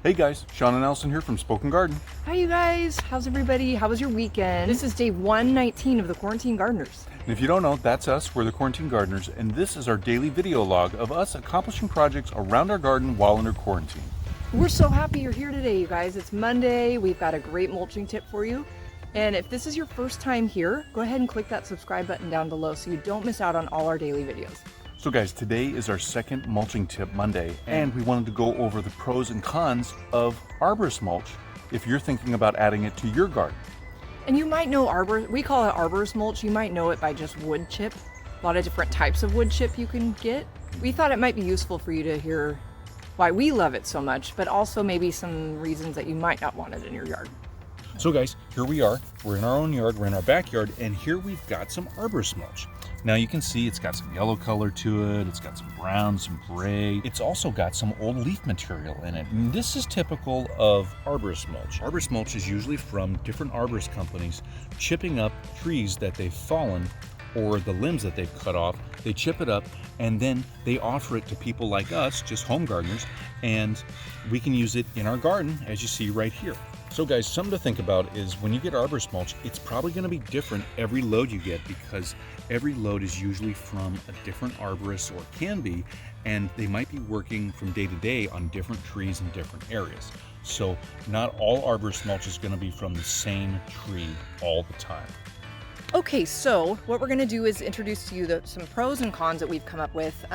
Hey guys, Sean and Allison here from Spoken Garden. Hi you guys, how's everybody? How was your weekend? This is day 119 of the Quarantine Gardeners. And if you don't know, that's us, we're the Quarantine Gardeners, and this is our daily video log of us accomplishing projects around our garden while under quarantine. We're so happy you're here today, you guys. It's Monday, we've got a great mulching tip for you. And if this is your first time here, go ahead and click that subscribe button down below so you don't miss out on all our daily videos. So guys, today is our second mulching tip Monday, and we wanted to go over the pros and cons of arborist mulch if you're thinking about adding it to your garden. And you might know we call it arborist mulch. You might know it by just wood chip. A lot of different types of wood chip you can get. We thought it might be useful for you to hear why we love it so much, but also maybe some reasons that you might not want it in your yard. So guys, here we are. We're in our own yard, we're in our backyard, and here we've got some arborist mulch. Now you can see it's got some yellow color to it, it's got some brown, some gray. It's also got some old leaf material in it. And this is typical of arborist mulch. Arborist mulch is usually from different arborist companies chipping up trees that they've fallen or the limbs that they've cut off. They chip it up and then they offer it to people like us, just home gardeners, and we can use it in our garden as you see right here. So guys, something to think about is when you get arborist mulch, it's probably going to be different every load you get because every load is usually from a different arborist, or can be, and they might be working from day to day on different trees in different areas. So not all arborist mulch is going to be from the same tree all the time. Okay, so what we're gonna do is introduce to you some pros and cons that we've come up with.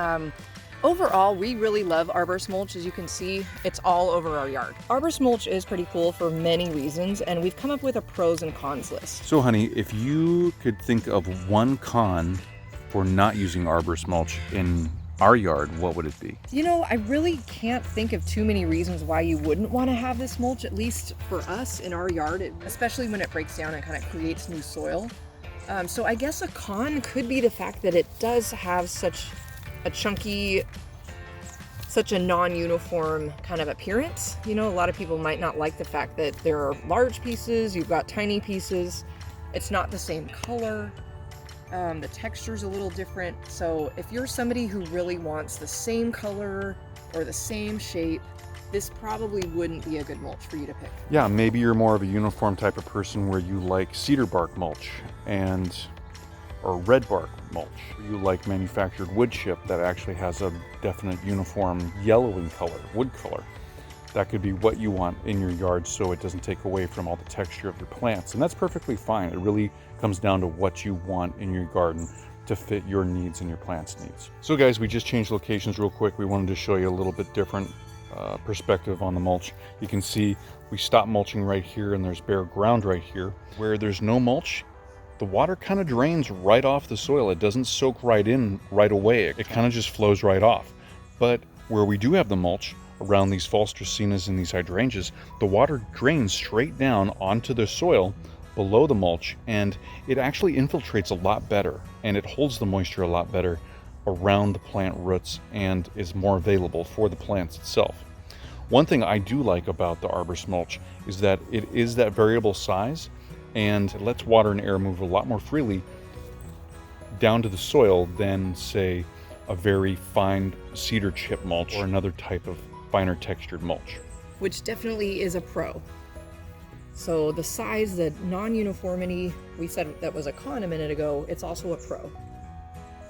Overall, we really love arborist mulch. As you can see, it's all over our yard. Arborist mulch is pretty cool for many reasons, and we've come up with a pros and cons list. So honey, if you could think of one con for not using arborist mulch in our yard, what would it be? You know, I really can't think of too many reasons why you wouldn't want to have this mulch, at least for us in our yard, especially when it breaks down and kind of creates new soil. So I guess a con could be the fact that it does have such a chunky, such a non-uniform kind of appearance. You know, a lot of people might not like the fact that there are large pieces, you've got tiny pieces, it's not the same color, the texture's a little different. So if you're somebody who really wants the same color or the same shape, this probably wouldn't be a good mulch for you to pick. Yeah, maybe you're more of a uniform type of person where you like cedar bark mulch or red bark mulch. You like manufactured wood chip that actually has a definite uniform yellowing color, wood color. That could be what you want in your yard so it doesn't take away from all the texture of your plants. And that's perfectly fine. It really comes down to what you want in your garden to fit your needs and your plant's needs. So guys, we just changed locations real quick. We wanted to show you a little bit different perspective on the mulch. You can see we stopped mulching right here and there's bare ground right here. Where there's no mulch, the water kind of drains right off the soil. It doesn't soak right in right away. It kind of just flows right off. But where we do have the mulch around these false dracaenas and these hydrangeas, the water drains straight down onto the soil below the mulch, and it actually infiltrates a lot better and it holds the moisture a lot better around the plant roots and is more available for the plants itself. One thing I do like about the arborist mulch is that it is that variable size and it lets water and air move a lot more freely down to the soil than, say, a very fine cedar chip mulch or another type of finer textured mulch. Which definitely is a pro. So the size, the non-uniformity, we said that was a con a minute ago, it's also a pro.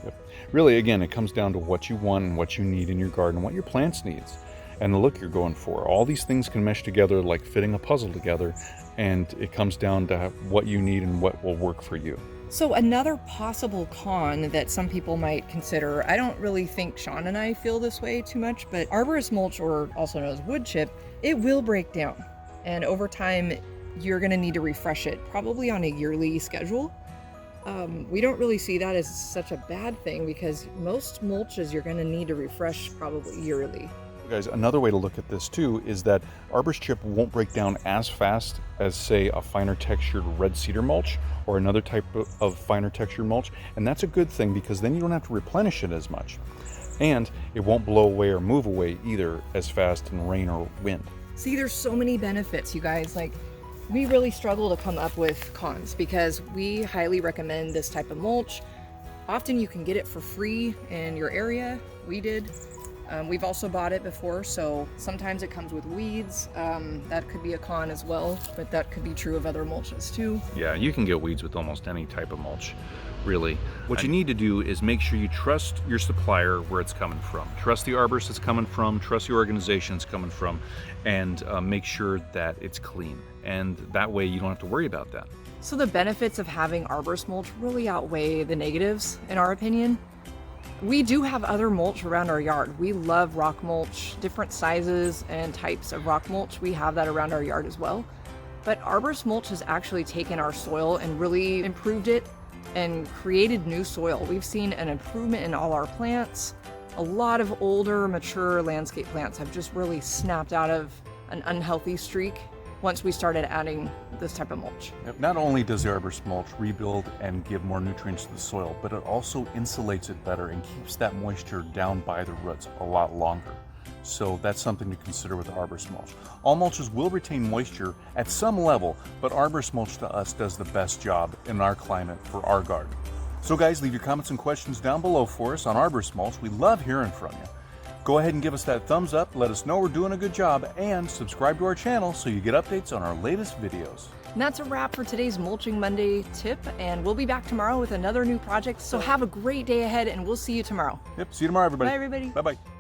Yep. Really, again, it comes down to what you want and what you need in your garden, what your plants needs, and the look you're going for. All these things can mesh together like fitting a puzzle together, and it comes down to what you need and what will work for you. So another possible con that some people might consider, I don't really think Sean and I feel this way too much, but arborist mulch, or also known as wood chip, it will break down. And over time, you're gonna need to refresh it, probably on a yearly schedule. We don't really see that as such a bad thing because most mulches you're gonna need to refresh probably yearly. Guys, another way to look at this too is that arborist chip won't break down as fast as, say, a finer textured red cedar mulch or another type of finer textured mulch, and that's a good thing because then you don't have to replenish it as much, and it won't blow away or move away either as fast in rain or wind. See, there's so many benefits, you guys. Like, we really struggle to come up with cons because we highly recommend this type of mulch. Often you can get it for free in your area. We did. We've also bought it before, so sometimes it comes with weeds. That could be a con as well, but that could be true of other mulches too. Yeah, you can get weeds with almost any type of mulch, really. What you need to do is make sure you trust your supplier where it's coming from. Trust the arborist it's coming from, trust the organization it's coming from, and make sure that it's clean. And that way you don't have to worry about that. So the benefits of having arborist mulch really outweigh the negatives, in our opinion. We do have other mulch around our yard. We love rock mulch, different sizes and types of rock mulch. We have that around our yard as well. But arborist mulch has actually taken our soil and really improved it and created new soil. We've seen an improvement in all our plants. A lot of older, mature landscape plants have just really snapped out of an unhealthy streak once we started adding this type of mulch. Not only does the arborist mulch rebuild and give more nutrients to the soil, but it also insulates it better and keeps that moisture down by the roots a lot longer. So that's something to consider with the arborist mulch. All mulches will retain moisture at some level, but arborist mulch to us does the best job in our climate for our garden. So guys, leave your comments and questions down below for us on arborist mulch. We love hearing from you. Go ahead and give us that thumbs up, let us know we're doing a good job, and subscribe to our channel so you get updates on our latest videos. And that's a wrap for today's Mulching Monday tip, and we'll be back tomorrow with another new project. So have a great day ahead, and we'll see you tomorrow. Yep, see you tomorrow, everybody. Bye, everybody. Bye-bye.